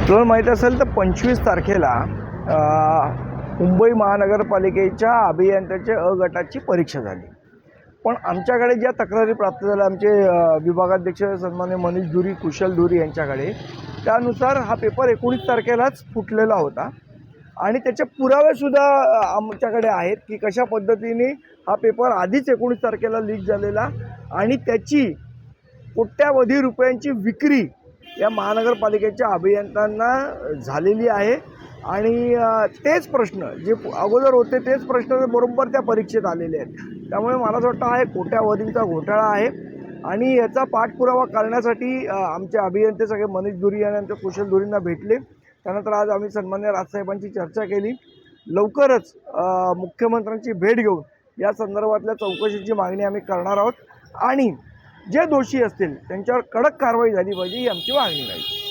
तुला माहीत असेल तर 25 तारखेला मुंबई महानगरपालिकेच्या अभियंत्याच्या अ गटाची परीक्षा झाली. पण आमच्याकडे ज्या तक्रारी प्राप्त झाल्या आमचे विभागाध्यक्ष सन्मान्य मनीष धुरी, कुशल धुरी यांच्याकडे, त्यानुसार हा पेपर 19 तारखेलाच फुटलेला होता आणि त्याचे पुरावेसुद्धा आमच्याकडे आहेत की कशा पद्धतीने हा पेपर आधीच 19 तारखेला लीक झालेला आणि त्याची कोट्यावधी रुपयांची विक्री या महानगरपालिकेच्या अभियंत्यांना झालेली आहे. आणि तेच प्रश्न जे अगोदर होते तेच प्रश्न बरोबर त्या परीक्षेत आलेले आहेत. त्यामुळे मला असं वाटतं हा एक कोट्यावधींचा घोटाळा आहे आणि याचा पाठपुरावा करण्यासाठी आमचे अभियंते सगळे मनीष धुरी आणि आमच्या कुशल धुरींना भेटले. त्यानंतर आज आम्ही सन्मान्य राजसाहेबांची चर्चा केली. लवकरच मुख्यमंत्र्यांची भेट घेऊन या संदर्भातल्या चौकशीची मागणी आम्ही करणार आहोत आणि जे दोषी असतील त्यांच्यावर कडक कारवाई झाली पाहिजे ही आमची मागणी राहील.